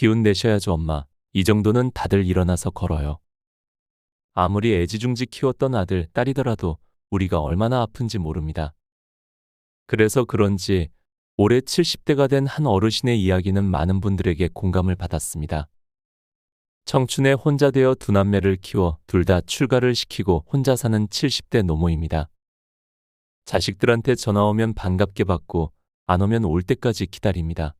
기운 내셔야죠, 엄마. 이 정도는 다들 일어나서 걸어요. 아무리 애지중지 키웠던 아들, 딸이더라도 우리가 얼마나 아픈지 모릅니다. 그래서 그런지 올해 70대가 된 한 어르신의 이야기는 많은 분들에게 공감을 받았습니다. 청춘에 혼자 되어 두 남매를 키워 둘 다 출가를 시키고 혼자 사는 70대 노모입니다. 자식들한테 전화 오면 반갑게 받고 안 오면 올 때까지 기다립니다.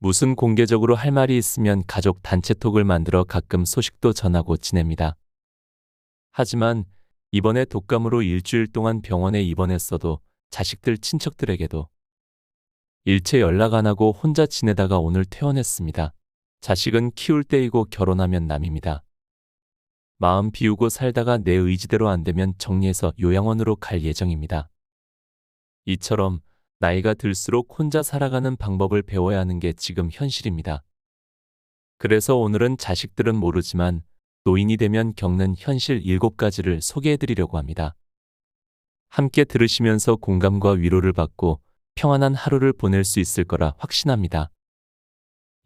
무슨 공개적으로 할 말이 있으면 가족 단체톡을 만들어 가끔 소식도 전하고 지냅니다. 하지만 이번에 독감으로 일주일 동안 병원에 입원했어도 자식들 친척들에게도 일체 연락 안 하고 혼자 지내다가 오늘 퇴원했습니다. 자식은 키울 때이고 결혼하면 남입니다. 마음 비우고 살다가 내 의지대로 안 되면 정리해서 요양원으로 갈 예정입니다. 이처럼 나이가 들수록 혼자 살아가는 방법을 배워야 하는 게 지금 현실입니다. 그래서 오늘은 자식들은 모르지만 노인이 되면 겪는 현실 7가지를 소개해드리려고 합니다. 함께 들으시면서 공감과 위로를 받고 평안한 하루를 보낼 수 있을 거라 확신합니다.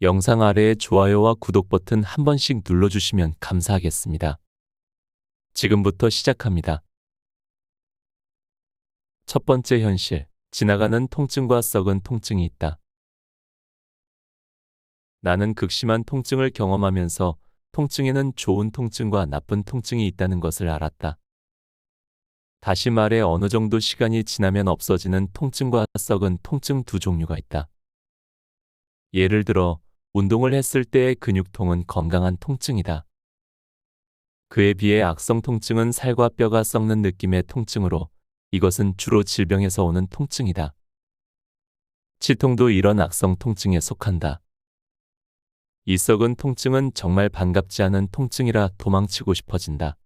영상 아래에 좋아요와 구독 버튼 한 번씩 눌러주시면 감사하겠습니다. 지금부터 시작합니다. 첫 번째 현실, 지나가는 통증과 썩은 통증이 있다. 나는 극심한 통증을 경험하면서 통증에는 좋은 통증과 나쁜 통증이 있다는 것을 알았다. 다시 말해 어느 정도 시간이 지나면 없어지는 통증과 썩은 통증 두 종류가 있다. 예를 들어 운동을 했을 때의 근육통은 건강한 통증이다. 그에 비해 악성 통증은 살과 뼈가 썩는 느낌의 통증으로 이것은 주로 질병에서 오는 통증이다. 치통도 이런 악성 통증에 속한다. 이 썩은 통증은 정말 반갑지 않은 통증이라 도망치고 싶어진다.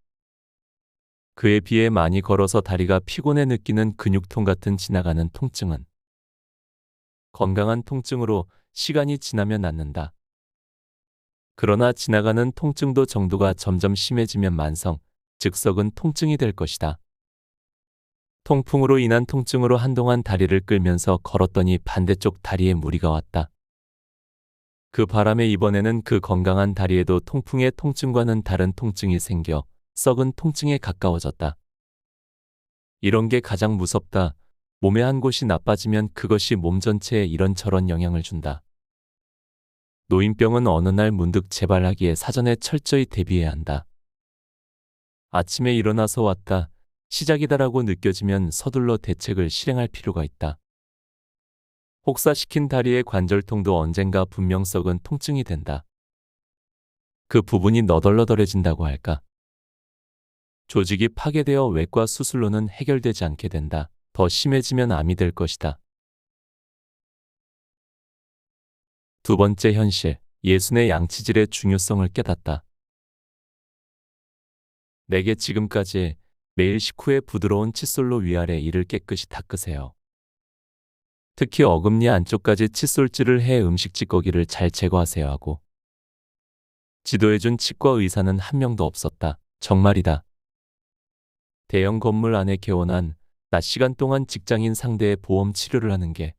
그에 비해 많이 걸어서 다리가 피곤해 느끼는 근육통 같은 지나가는 통증은 건강한 통증으로 시간이 지나면 낫는다. 그러나 지나가는 통증도 정도가 점점 심해지면 만성, 즉 썩은 통증이 될 것이다. 통풍으로 인한 통증으로 한동안 다리를 끌면서 걸었더니 반대쪽 다리에 무리가 왔다. 그 바람에 이번에는 그 건강한 다리에도 통풍의 통증과는 다른 통증이 생겨 썩은 통증에 가까워졌다. 이런 게 가장 무섭다. 몸의 한 곳이 나빠지면 그것이 몸 전체에 이런저런 영향을 준다. 노인병은 어느 날 문득 재발하기에 사전에 철저히 대비해야 한다. 아침에 일어나서 왔다. 시작이다라고 느껴지면 서둘러 대책을 실행할 필요가 있다. 혹사시킨 다리의 관절통도 언젠가 분명 썩은 통증이 된다. 그 부분이 너덜너덜해진다고 할까? 조직이 파괴되어 외과 수술로는 해결되지 않게 된다. 더 심해지면 암이 될 것이다. 두 번째 현실, 예순의 양치질의 중요성을 깨닫다. 내게 지금까지 매일 식후에 부드러운 칫솔로 위아래 이를 깨끗이 닦으세요. 특히 어금니 안쪽까지 칫솔질을 해 음식 찌꺼기를 잘 제거하세요 하고 지도해준 치과 의사는 한 명도 없었다. 정말이다. 대형 건물 안에 개원한 낮 시간 동안 직장인 상대의 보험 치료를 하는 게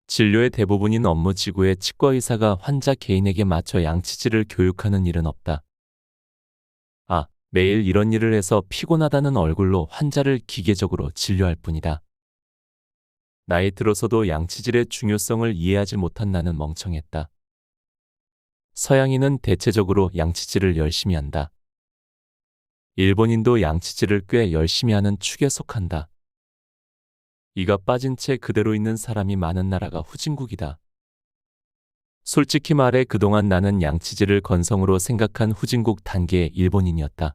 진료의 대부분인 업무 지구에 치과 의사가 환자 개인에게 맞춰 양치질을 교육하는 일은 없다. 매일 이런 일을 해서 피곤하다는 얼굴로 환자를 기계적으로 진료할 뿐이다. 나이 들어서도 양치질의 중요성을 이해하지 못한 나는 멍청했다. 서양인은 대체적으로 양치질을 열심히 한다. 일본인도 양치질을 꽤 열심히 하는 축에 속한다. 이가 빠진 채 그대로 있는 사람이 많은 나라가 후진국이다. 솔직히 말해 그동안 나는 양치질을 건성으로 생각한 후진국 단계의 일본인이었다.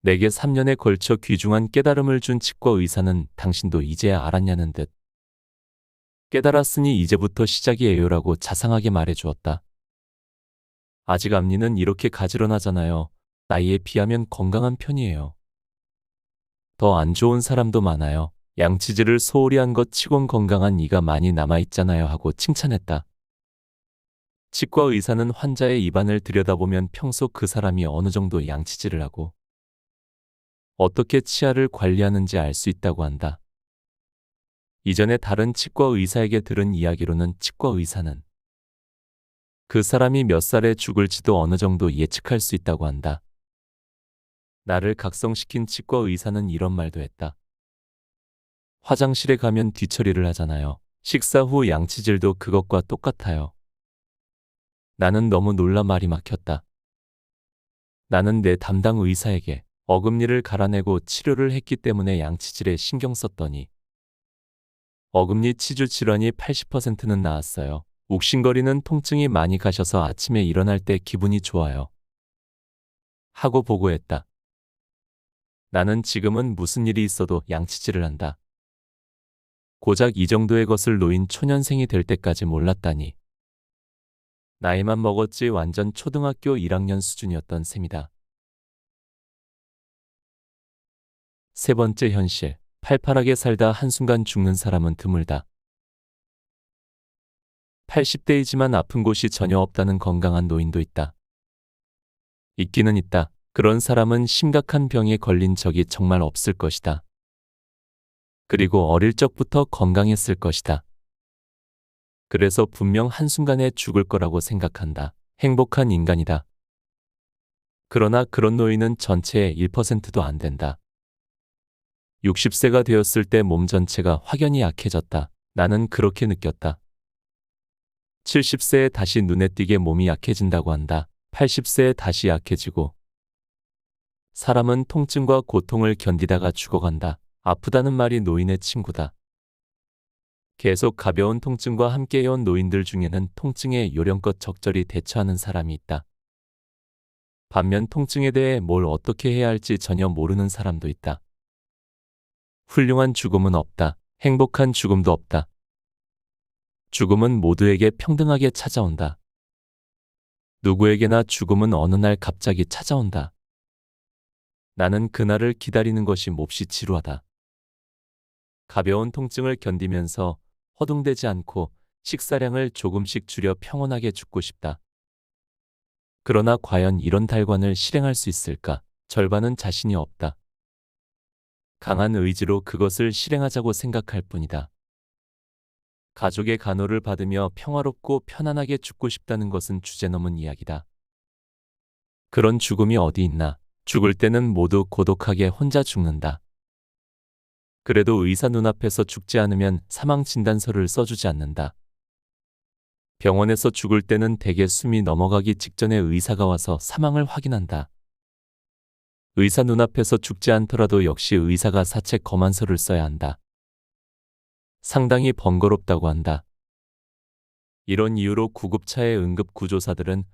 내게 3년에 걸쳐 귀중한 깨달음을 준 치과 의사는 당신도 이제야 알았냐는 듯 깨달았으니 이제부터 시작이에요라고 자상하게 말해주었다. 아직 앞니는 이렇게 가지런하잖아요. 나이에 비하면 건강한 편이에요. 더 안 좋은 사람도 많아요. 양치질을 소홀히 한 것 치곤 건강한 이가 많이 남아있잖아요 하고 칭찬했다. 치과 의사는 환자의 입안을 들여다보면 평소 그 사람이 어느 정도 양치질을 하고 어떻게 치아를 관리하는지 알 수 있다고 한다. 이전에 다른 치과 의사에게 들은 이야기로는 치과 의사는 그 사람이 몇 살에 죽을지도 어느 정도 예측할 수 있다고 한다. 나를 각성시킨 치과 의사는 이런 말도 했다. 화장실에 가면 뒤처리를 하잖아요. 식사 후 양치질도 그것과 똑같아요. 나는 너무 놀라 말이 막혔다. 나는 내 담당 의사에게 어금니를 갈아내고 치료를 했기 때문에 양치질에 신경 썼더니 어금니 치주 질환이 80%는 나았어요. 욱신거리는 통증이 많이 가셔서 아침에 일어날 때 기분이 좋아요. 하고 보고했다. 나는 지금은 무슨 일이 있어도 양치질을 한다. 고작 이 정도의 것을 놓인 초년생이 될 때까지 몰랐다니. 나이만 먹었지 완전 초등학교 1학년 수준이었던 셈이다. 세 번째 현실. 팔팔하게 살다 한순간 죽는 사람은 드물다. 80대이지만 아픈 곳이 전혀 없다는 건강한 노인도 있다. 있기는 있다. 그런 사람은 심각한 병에 걸린 적이 정말 없을 것이다. 그리고 어릴 적부터 건강했을 것이다. 그래서 분명 한순간에 죽을 거라고 생각한다. 행복한 인간이다. 그러나 그런 노인은 전체의 1%도 안 된다. 60세가 되었을 때 몸 전체가 확연히 약해졌다. 나는 그렇게 느꼈다. 70세에 다시 눈에 띄게 몸이 약해진다고 한다. 80세에 다시 약해지고. 사람은 통증과 고통을 견디다가 죽어간다. 아프다는 말이 노인의 친구다. 계속 가벼운 통증과 함께해온 노인들 중에는 통증에 요령껏 적절히 대처하는 사람이 있다. 반면 통증에 대해 뭘 어떻게 해야 할지 전혀 모르는 사람도 있다. 훌륭한 죽음은 없다. 행복한 죽음도 없다. 죽음은 모두에게 평등하게 찾아온다. 누구에게나 죽음은 어느 날 갑자기 찾아온다. 나는 그날을 기다리는 것이 몹시 지루하다. 가벼운 통증을 견디면서 허둥대지 않고 식사량을 조금씩 줄여 평온하게 죽고 싶다. 그러나 과연 이런 달관을 실행할 수 있을까? 절반은 자신이 없다. 강한 의지로 그것을 실행하자고 생각할 뿐이다. 가족의 간호를 받으며 평화롭고 편안하게 죽고 싶다는 것은 주제넘은 이야기다. 그런 죽음이 어디 있나? 죽을 때는 모두 고독하게 혼자 죽는다. 그래도 의사 눈앞에서 죽지 않으면 사망 진단서를 써주지 않는다. 병원에서 죽을 때는 대개 숨이 넘어가기 직전에 의사가 와서 사망을 확인한다. 의사 눈앞에서 죽지 않더라도 역시 의사가 사체 검안서를 써야 한다. 상당히 번거롭다고 한다. 이런 이유로 구급차의 응급구조사들은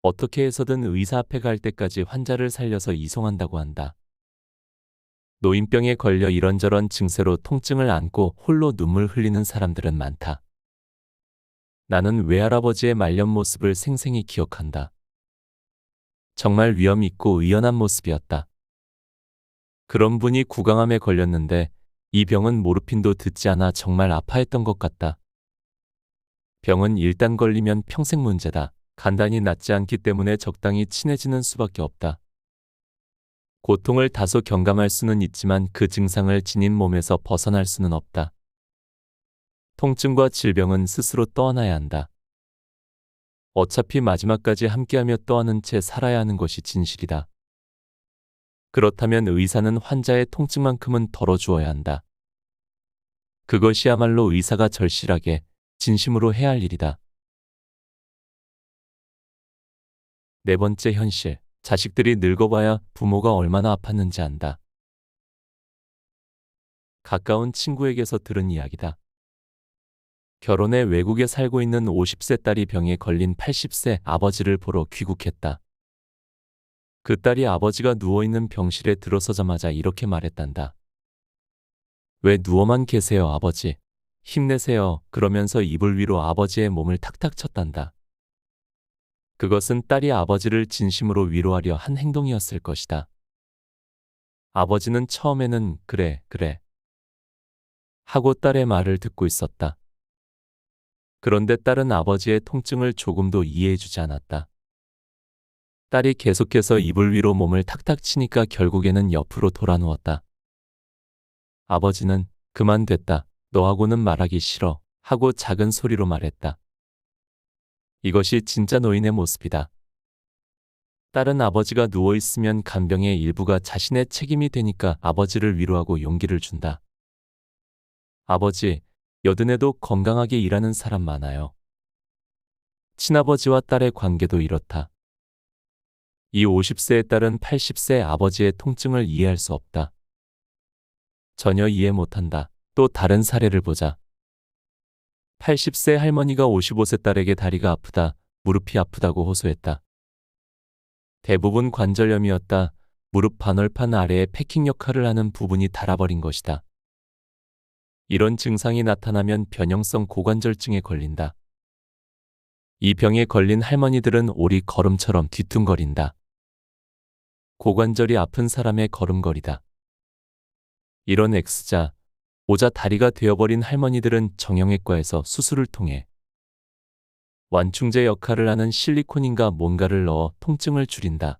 어떻게 해서든 의사 앞에 갈 때까지 환자를 살려서 이송한다고 한다. 노인병에 걸려 이런저런 증세로 통증을 안고 홀로 눈물 흘리는 사람들은 많다. 나는 외할아버지의 말년 모습을 생생히 기억한다. 정말 위험 있고 의연한 모습이었다. 그런 분이 구강암에 걸렸는데 이 병은 모르핀도 듣지 않아 정말 아파했던 것 같다. 병은 일단 걸리면 평생 문제다. 간단히 낫지 않기 때문에 적당히 친해지는 수밖에 없다. 고통을 다소 경감할 수는 있지만 그 증상을 지닌 몸에서 벗어날 수는 없다. 통증과 질병은 스스로 떠안아야 한다. 어차피 마지막까지 함께하며 떠안은 채 살아야 하는 것이 진실이다. 그렇다면 의사는 환자의 통증만큼은 덜어주어야 한다. 그것이야말로 의사가 절실하게 진심으로 해야 할 일이다. 네 번째 현실. 자식들이 늙어봐야 부모가 얼마나 아팠는지 안다. 가까운 친구에게서 들은 이야기다. 결혼해 외국에 살고 있는 50세 딸이 병에 걸린 80세 아버지를 보러 귀국했다. 그 딸이 아버지가 누워있는 병실에 들어서자마자 이렇게 말했단다. 왜 누워만 계세요, 아버지? 힘내세요. 그러면서 이불 위로 아버지의 몸을 탁탁 쳤단다. 그것은 딸이 아버지를 진심으로 위로하려 한 행동이었을 것이다. 아버지는 처음에는 그래, 그래 하고 딸의 말을 듣고 있었다. 그런데 딸은 아버지의 통증을 조금도 이해해주지 않았다. 딸이 계속해서 이불 위로 몸을 탁탁 치니까 결국에는 옆으로 돌아 누웠다. 아버지는 그만 됐다. 너하고는 말하기 싫어 하고 작은 소리로 말했다. 이것이 진짜 노인의 모습이다. 딸은 아버지가 누워있으면 간병의 일부가 자신의 책임이 되니까 아버지를 위로하고 용기를 준다. 아버지, 여든에도 건강하게 일하는 사람 많아요. 친아버지와 딸의 관계도 이렇다. 이 50세의 딸은 80세 아버지의 통증을 이해할 수 없다. 전혀 이해 못한다. 또 다른 사례를 보자. 80세 할머니가 55세 딸에게 다리가 아프다, 무릎이 아프다고 호소했다. 대부분 관절염이었다. 무릎 반월판 아래에 패킹 역할을 하는 부분이 닳아버린 것이다. 이런 증상이 나타나면 변형성 고관절증에 걸린다. 이 병에 걸린 할머니들은 오리 걸음처럼 뒤뚱거린다. 고관절이 아픈 사람의 걸음걸이다. 이런 X자, O자 다리가 되어버린 할머니들은 정형외과에서 수술을 통해 완충제 역할을 하는 실리콘인가 뭔가를 넣어 통증을 줄인다.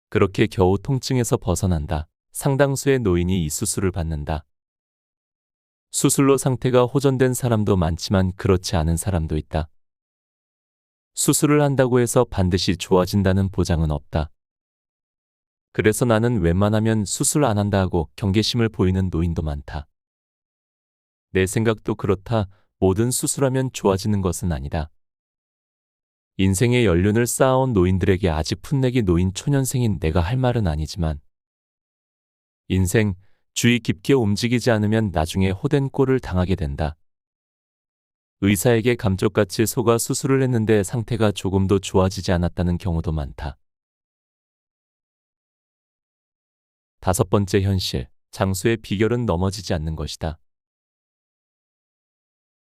그렇게 겨우 통증에서 벗어난다. 상당수의 노인이 이 수술을 받는다. 수술로 상태가 호전된 사람도 많지만 그렇지 않은 사람도 있다. 수술을 한다고 해서 반드시 좋아진다는 보장은 없다. 그래서 나는 웬만하면 수술 안 한다 하고 경계심을 보이는 노인도 많다. 내 생각도 그렇다. 모든 수술하면 좋아지는 것은 아니다. 인생의 연륜을 쌓아온 노인들에게 아직 풋내기 노인 초년생인 내가 할 말은 아니지만 인생, 주의 깊게 움직이지 않으면 나중에 호된 꼴을 당하게 된다. 의사에게 감쪽같이 속아 수술을 했는데 상태가 조금도 좋아지지 않았다는 경우도 많다. 5번째 현실, 장수의 비결은 넘어지지 않는 것이다.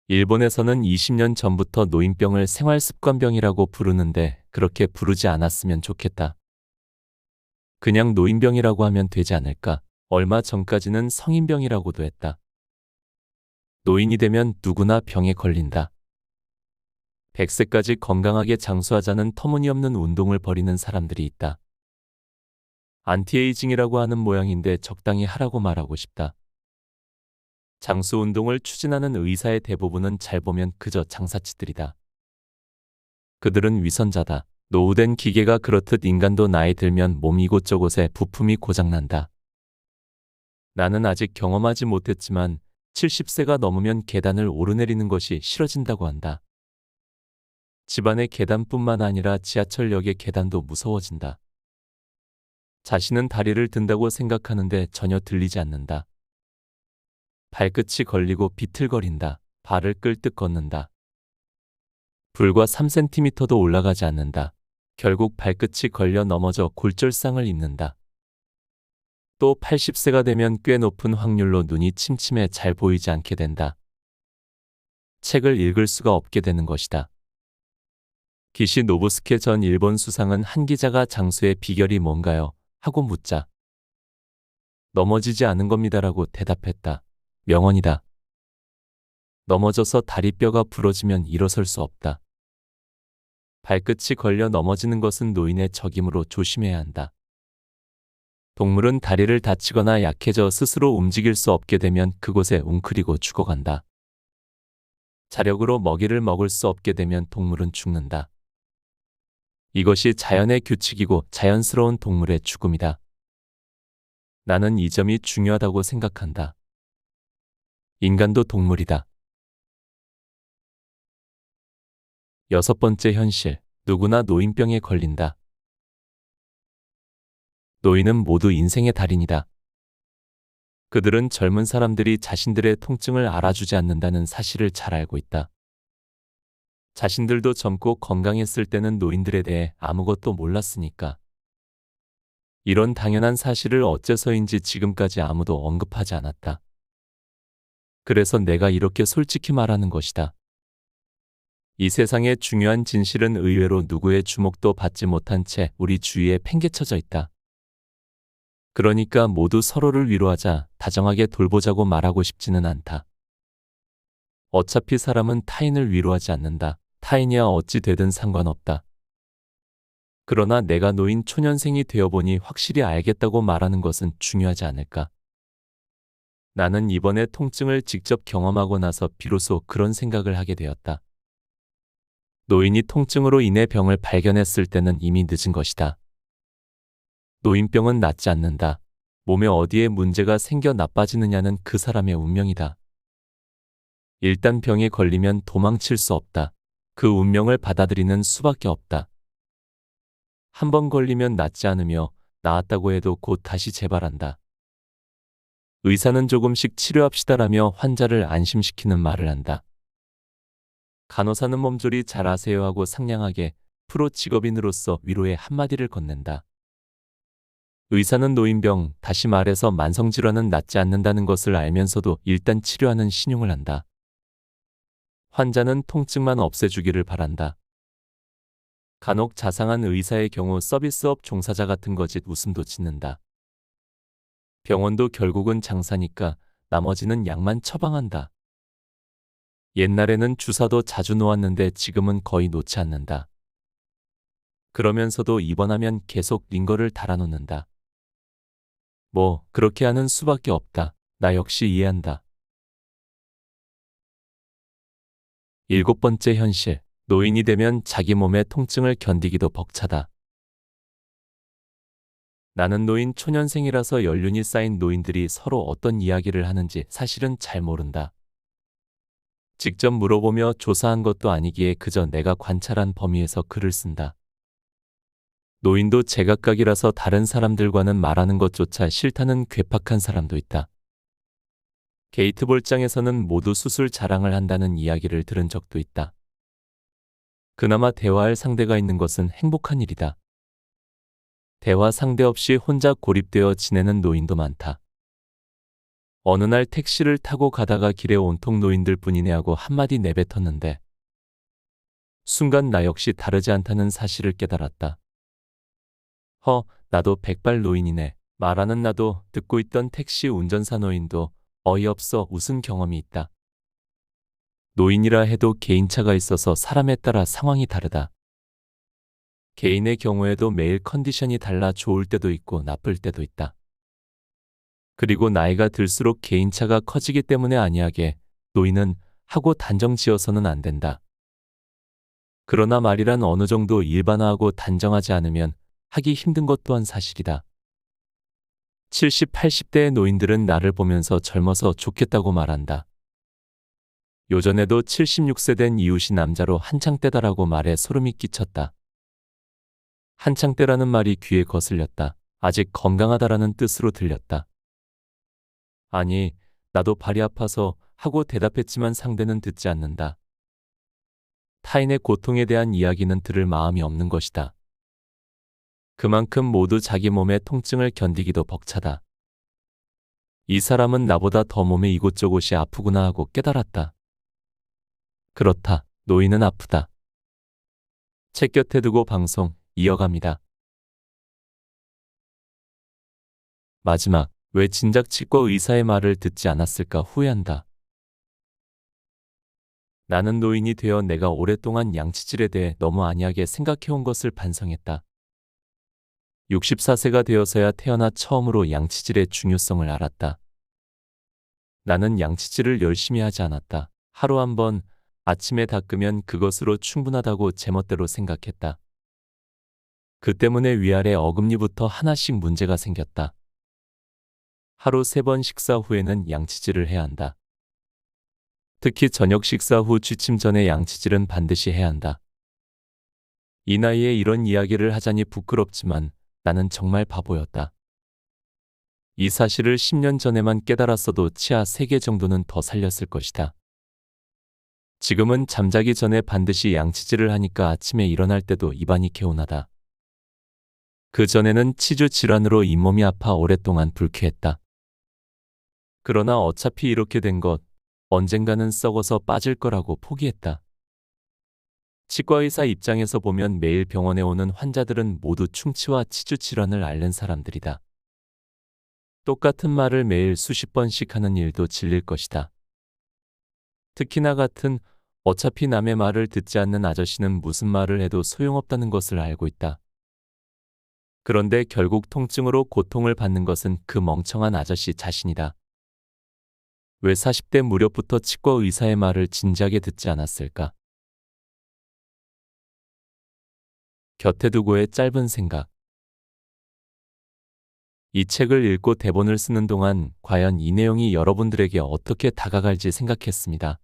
일본에서는 20년 전부터 노인병을 생활습관병이라고 부르는데 그렇게 부르지 않았으면 좋겠다. 그냥 노인병이라고 하면 되지 않을까? 얼마 전까지는 성인병이라고도 했다. 노인이 되면 누구나 병에 걸린다. 100세까지 건강하게 장수하자는 터무니없는 운동을 벌이는 사람들이 있다. 안티에이징이라고 하는 모양인데 적당히 하라고 말하고 싶다. 장수 운동을 추진하는 의사의 대부분은 잘 보면 그저 장사치들이다. 그들은 위선자다. 노후된 기계가 그렇듯 인간도 나이 들면 몸 이곳저곳에 부품이 고장난다. 나는 아직 경험하지 못했지만 70세가 넘으면 계단을 오르내리는 것이 싫어진다고 한다. 집안의 계단뿐만 아니라 지하철역의 계단도 무서워진다. 자신은 다리를 든다고 생각하는데 전혀 들리지 않는다. 발끝이 걸리고 비틀거린다. 발을 끌듯 걷는다. 불과 3cm도 올라가지 않는다. 결국 발끝이 걸려 넘어져 골절상을 입는다. 또 80세가 되면 꽤 높은 확률로 눈이 침침해 잘 보이지 않게 된다. 책을 읽을 수가 없게 되는 것이다. 기시 노부스케 전 일본 수상은 한 기자가 장수의 비결이 뭔가요? 하고 묻자 넘어지지 않은 겁니다라고 대답했다. 명언이다. 넘어져서 다리뼈가 부러지면 일어설 수 없다. 발끝이 걸려 넘어지는 것은 노인의 적임으로 조심해야 한다. 동물은 다리를 다치거나 약해져 스스로 움직일 수 없게 되면 그곳에 웅크리고 죽어간다. 자력으로 먹이를 먹을 수 없게 되면 동물은 죽는다. 이것이 자연의 규칙이고 자연스러운 동물의 죽음이다. 나는 이 점이 중요하다고 생각한다. 인간도 동물이다. 6번째 현실, 누구나 노인병에 걸린다. 노인은 모두 인생의 달인이다. 그들은 젊은 사람들이 자신들의 통증을 알아주지 않는다는 사실을 잘 알고 있다. 자신들도 젊고 건강했을 때는 노인들에 대해 아무것도 몰랐으니까. 이런 당연한 사실을 어째서인지 지금까지 아무도 언급하지 않았다. 그래서 내가 이렇게 솔직히 말하는 것이다. 이 세상의 중요한 진실은 의외로 누구의 주목도 받지 못한 채 우리 주위에 팽개쳐져 있다. 그러니까 모두 서로를 위로하자, 다정하게 돌보자고 말하고 싶지는 않다. 어차피 사람은 타인을 위로하지 않는다. 타인이야 어찌 되든 상관없다. 그러나 내가 노인 초년생이 되어보니 확실히 알겠다고 말하는 것은 중요하지 않을까. 나는 이번에 통증을 직접 경험하고 나서 비로소 그런 생각을 하게 되었다. 노인이 통증으로 인해 병을 발견했을 때는 이미 늦은 것이다. 노인병은 낫지 않는다. 몸에 어디에 문제가 생겨 나빠지느냐는 그 사람의 운명이다. 일단 병에 걸리면 도망칠 수 없다. 그 운명을 받아들이는 수밖에 없다. 한 번 걸리면 낫지 않으며 나았다고 해도 곧 다시 재발한다. 의사는 조금씩 치료합시다라며 환자를 안심시키는 말을 한다. 간호사는 몸조리 잘하세요 하고 상냥하게 프로 직업인으로서 위로의 한마디를 건넨다. 의사는 노인병, 다시 말해서 만성질환은 낫지 않는다는 것을 알면서도 일단 치료하는 신용을 한다. 환자는 통증만 없애주기를 바란다. 간혹 자상한 의사의 경우 서비스업 종사자 같은 거짓 웃음도 짓는다. 병원도 결국은 장사니까 나머지는 약만 처방한다. 옛날에는 주사도 자주 놓았는데 지금은 거의 놓지 않는다. 그러면서도 입원하면 계속 링거를 달아놓는다. 뭐 그렇게 하는 수밖에 없다. 나 역시 이해한다. 7번째 현실. 노인이 되면 자기 몸의 통증을 견디기도 벅차다. 나는 노인 초년생이라서 연륜이 쌓인 노인들이 서로 어떤 이야기를 하는지 사실은 잘 모른다. 직접 물어보며 조사한 것도 아니기에 그저 내가 관찰한 범위에서 글을 쓴다. 노인도 제각각이라서 다른 사람들과는 말하는 것조차 싫다는 괴팍한 사람도 있다. 게이트 볼장에서는 모두 수술 자랑을 한다는 이야기를 들은 적도 있다. 그나마 대화할 상대가 있는 것은 행복한 일이다. 대화 상대 없이 혼자 고립되어 지내는 노인도 많다. 어느 날 택시를 타고 가다가 길에 온통 노인들 뿐이네 하고 한마디 내뱉었는데 순간 나 역시 다르지 않다는 사실을 깨달았다. 나도 백발 노인이네. 말하는 나도 듣고 있던 택시 운전사 노인도 어이없어 웃은 경험이 있다. 노인이라 해도 개인차가 있어서 사람에 따라 상황이 다르다. 개인의 경우에도 매일 컨디션이 달라 좋을 때도 있고 나쁠 때도 있다. 그리고 나이가 들수록 개인차가 커지기 때문에 아니하게 노인은 하고 단정 지어서는 안 된다. 그러나 말이란 어느 정도 일반화하고 단정하지 않으면 하기 힘든 것 또한 사실이다. 70, 80대의 노인들은 나를 보면서 젊어서 좋겠다고 말한다. 요전에도 76세 된 이웃이 남자로 한창 때다라고 말해 소름이 끼쳤다. 한창 때라는 말이 귀에 거슬렸다. 아직 건강하다라는 뜻으로 들렸다. 아니, 나도 발이 아파서 하고 대답했지만 상대는 듣지 않는다. 타인의 고통에 대한 이야기는 들을 마음이 없는 것이다. 그만큼 모두 자기 몸의 통증을 견디기도 벅차다. 이 사람은 나보다 더 몸에 이곳저곳이 아프구나 하고 깨달았다. 그렇다. 노인은 아프다. 책 곁에 두고 방송 이어갑니다. 마지막. 왜 진작 치과 의사의 말을 듣지 않았을까 후회한다. 나는 노인이 되어 내가 오랫동안 양치질에 대해 너무 안이하게 생각해온 것을 반성했다. 64세가 되어서야 태어나 처음으로 양치질의 중요성을 알았다. 나는 양치질을 열심히 하지 않았다. 하루 한 번 아침에 닦으면 그것으로 충분하다고 제멋대로 생각했다. 그 때문에 위아래 어금니부터 하나씩 문제가 생겼다. 하루 3번 식사 후에는 양치질을 해야 한다. 특히 저녁 식사 후 취침 전에 양치질은 반드시 해야 한다. 이 나이에 이런 이야기를 하자니 부끄럽지만 나는 정말 바보였다. 이 사실을 10년 전에만 깨달았어도 치아 3개 정도는 더 살렸을 것이다. 지금은 잠자기 전에 반드시 양치질을 하니까 아침에 일어날 때도 입안이 개운하다. 그전에는 치주 질환으로 잇몸이 아파 오랫동안 불쾌했다. 그러나 어차피 이렇게 된 것, 언젠가는 썩어서 빠질 거라고 포기했다. 치과의사 입장에서 보면 매일 병원에 오는 환자들은 모두 충치와 치주 질환을 앓는 사람들이다. 똑같은 말을 매일 수십 번씩 하는 일도 질릴 것이다. 특히나 같은 어차피 남의 말을 듣지 않는 아저씨는 무슨 말을 해도 소용없다는 것을 알고 있다. 그런데 결국 통증으로 고통을 받는 것은 그 멍청한 아저씨 자신이다. 왜 40대 무렵부터 치과 의사의 말을 진지하게 듣지 않았을까? 곁에 두고의 짧은 생각. 이 책을 읽고 대본을 쓰는 동안 과연 이 내용이 여러분들에게 어떻게 다가갈지 생각했습니다.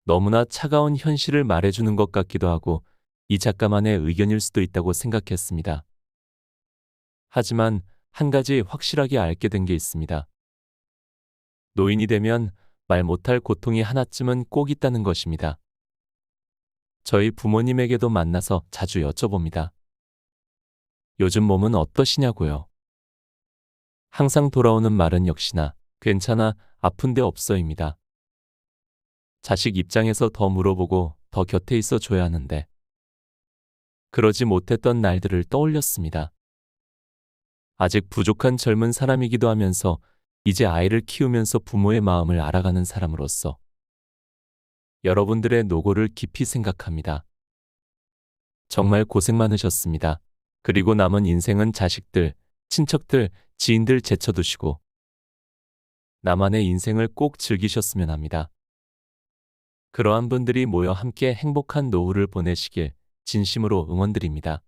너무나 차가운 현실을 말해주는 것 같기도 하고 이 작가만의 의견일 수도 있다고 생각했습니다. 하지만 한 가지 확실하게 알게 된 게 있습니다. 노인이 되면 말 못할 고통이 하나쯤은 꼭 있다는 것입니다. 저희 부모님에게도 만나서 자주 여쭤봅니다. 요즘 몸은 어떠시냐고요? 항상 돌아오는 말은 역시나 괜찮아, 아픈 데 없어입니다. 자식 입장에서 더 물어보고 더 곁에 있어 줘야 하는데 그러지 못했던 날들을 떠올렸습니다. 아직 부족한 젊은 사람이기도 하면서 이제 아이를 키우면서 부모의 마음을 알아가는 사람으로서 여러분들의 노고를 깊이 생각합니다. 정말 고생 많으셨습니다. 그리고 남은 인생은 자식들, 친척들, 지인들 제쳐두시고 나만의 인생을 꼭 즐기셨으면 합니다. 그러한 분들이 모여 함께 행복한 노후를 보내시길 진심으로 응원드립니다.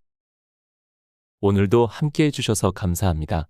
오늘도 함께 해주셔서 감사합니다.